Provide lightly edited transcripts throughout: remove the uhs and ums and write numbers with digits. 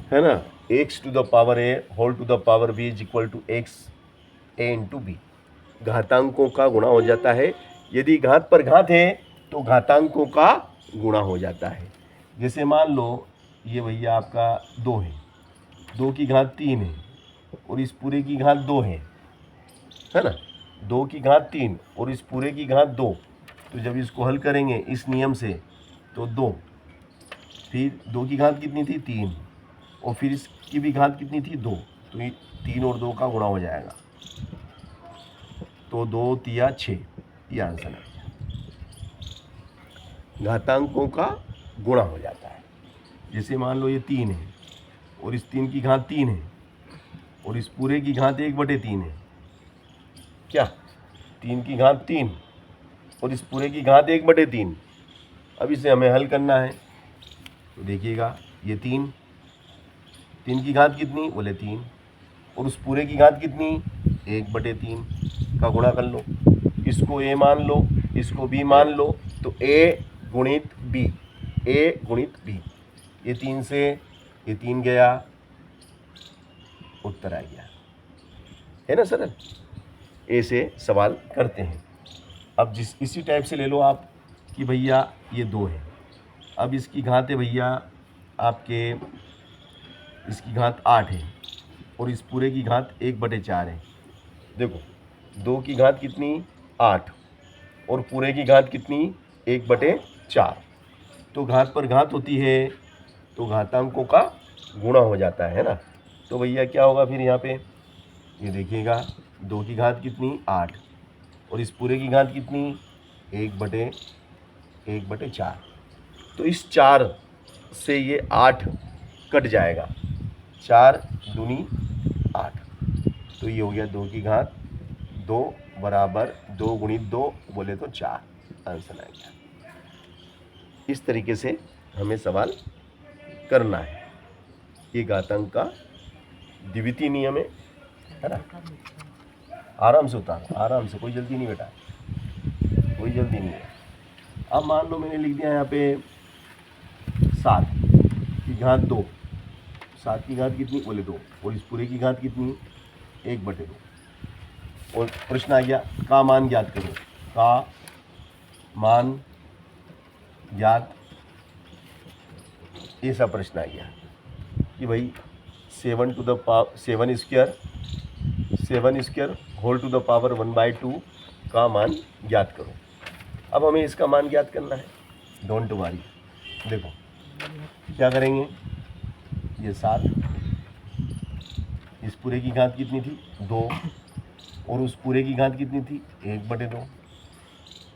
है ना, x to the power a whole to the power b is equal to x a into b. घातांकों का गुणा हो जाता है। यदि घात पर घात है तो घातांकों का गुणा हो जाता है। जैसे मान लो ये भैया आपका 2 है, 2 की घात 3 है और इस पूरे की घात 2 है ना, 2 की घात 3 और इस पूरे की घात 2। तो जब इसको हल करेंगे इस नियम से तो 2, फिर 2 की घात कितनी थी 3 और फिर इसकी भी घात कितनी थी 2, तो ये 3 और 2 का गुणा हो जाएगा, तो 2 तिया 6, ये आंसर है। घातांकों का गुणा हो जाता है। जैसे मान लो ये 3 है और इस 3 की घात 3 है और इस पूरे की घात 1/3 है। क्या 3 की घात 3 और इस पूरे की घात 1/3। अब इसे हमें हल करना है। तो देखिएगा ये 3 की घात कितनी, बोले 3 और उस पूरे की घात कितनी 1/3 का गुणा कर लो। इसको ए मान लो, इसको बी मान लो, तो ए गुणित बी, ए गुणित बी। ये 3 से ये 3 गया, उत्तर आ गया, है ना सरल। ए से सवाल करते हैं। अब इसी टाइप से ले लो आप कि भैया ये 2 है, अब इसकी घात है भैया आपके, इसकी घात 8 है और इस पूरे की घात 1/4 है। देखो 2 की घात कितनी 8 और पूरे की घात कितनी 1/4। तो घात पर घात होती है तो घातांकों का गुणा हो जाता है ना। तो भैया क्या होगा फिर यहाँ पे, ये देखिएगा 2 की घात कितनी 8 और इस पूरे की घात कितनी 1/4। तो इस 4 से ये 8 कट जाएगा, 4 दूनी 8, तो ये हो गया 2 की घात 2 बराबर 2 गुणित 2 बोले तो 4, आंसर आ गया। इस तरीके से हमें सवाल करना है। ये घातांक का द्वितीय नियम है ना। आराम से उतारो, आराम से, कोई जल्दी नहीं बेटा, कोई जल्दी नहीं है। अब मान लो मैंने लिख दिया यहाँ पे 7 की घात 2, 7 की घात कितनी बोले 2 और इस पूरे की घात कितनी 1/2 और प्रश्न आ गया का मान ज्ञात करो। का मान ज्ञात, ऐसा प्रश्न आ गया कि भाई 7 to the power 7 square whole to the power 1/2 का मान ज्ञात करो। अब हमें इसका मान ज्ञात करना है, डोंट वरी। देखो क्या करेंगे, ये 7, इस पूरे की घात कितनी थी 2 और उस पूरे की घात कितनी थी 1/2,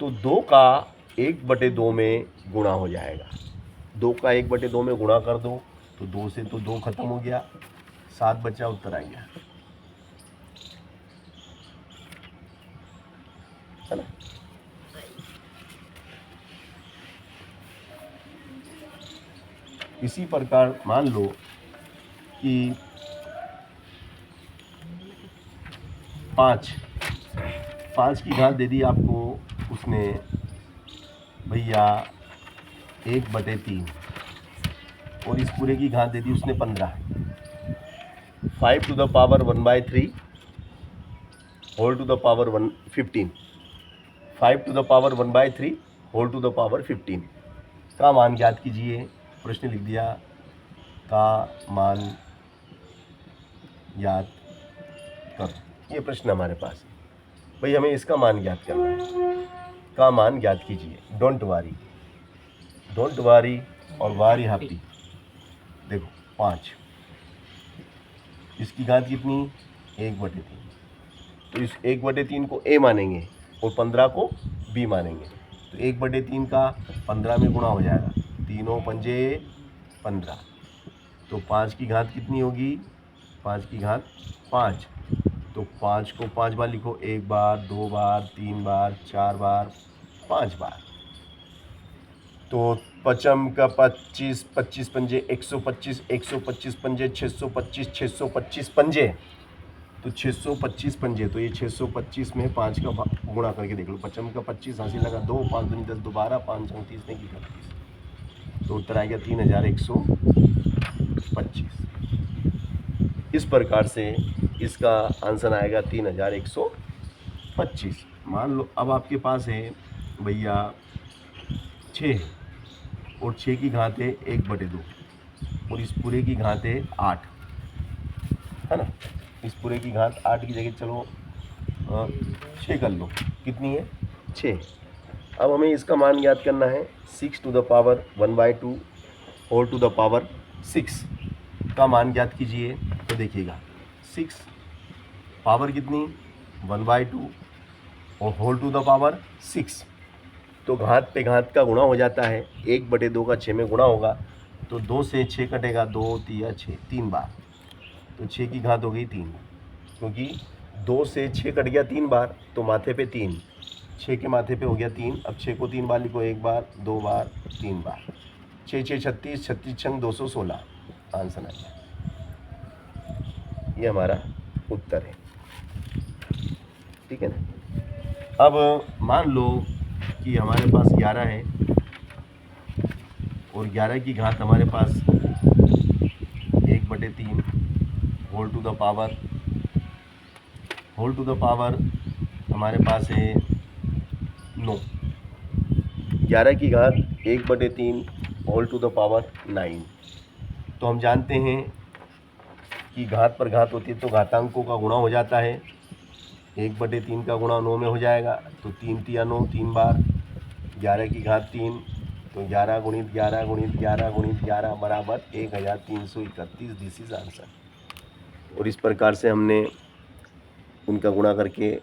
तो 2 का 1/2 में गुणा हो जाएगा। 2 का 1/2 में गुणा कर दो तो 2 से तो 2 खत्म हो गया, 7 बचा, उत्तर आ गया, है ना। इसी प्रकार मान लो कि 5 की घात दे दी आपको उसने भैया 1/3 और इस पूरे की घात दे दी उसने 15। 5 to the power 1/3 whole to the power 15, 5 to the power 1/3 whole to the power 15 का मान ज्ञात कीजिए। प्रश्न लिख दिया का मान ज्ञात कर, ये प्रश्न हमारे पास है भाई, हमें इसका मान ज्ञात करना है। का मान ज्ञात कीजिए, डोंट वारी और वारी हैप्पी। देखो 5, इसकी घात कितनी 1/3, तो इस 1/3 को ए मानेंगे और 15 को बी मानेंगे, तो 1/3 का 15 में गुणा हो जाएगा, 3 पंजे 15, तो 5 की घात कितनी होगी 5 की घात 5, तो 5 को 5 बार लिखो, 1 बार 2 बार 3 बार 4 बार 5 बार, तो 5 का 25, 25 पंजे 125, 125 पंजे 625, 625 पंजे, तो 625 पंजे, तो ये 625 में 5 का गुणा करके देख लो, 5 का 25 हासिल लगा 2, 5 दूनी 10, 2 12, 5 अंक 30 की 31, तो उत्तर आ गया 3125। इस प्रकार से इसका आंसर आएगा 3125। मान लो अब आपके पास है भैया 6 और 6 की घात है 1/2 और इस पूरे की घात है 8, है ना। इस पूरे की घात 8 की जगह चलो 6 कर लो, कितनी है 6। अब हमें इसका मान ज्ञात करना है 6 to the power 1/2 whole to the power 6 का मान ज्ञात कीजिए। तो देखिएगा 6 पावर कितनी 1/2 और होल टू द पावर 6, तो घात पे घात का गुणा हो जाता है। 1/2 का 6 में गुणा होगा तो 2 से 6 कटेगा, 2 3 6 3 बार, तो 6 की घात हो गई 3, क्योंकि 2 से 6 कट गया 3 बार तो माथे पे 3, 6 के माथे पे हो गया 3। अब 6 को 3 बार लिखो, 1 बार 2 बार 3 बार, 6 6 36, 36 छंग 216, आंसर आ गया। ये हमारा उत्तर है, ठीक है ना। अब मान लो कि हमारे पास 11 है और 11 की घात हमारे पास 1/3 होल टू द पावर हमारे पास है 9। 11 की घात 1/3 होल टू द पावर 9। तो हम जानते हैं कि घात पर घात होती है तो घातांकों का गुणा हो जाता है। 1/3 का गुणा 9 में हो जाएगा, तो 3 तिया 9 3 बार, 11 की घात 3, तो 11 गुणित 11 गुणित 11 गुणित 11 बराबर 1331। This is answer. और इस प्रकार से हमने उनका गुणा करके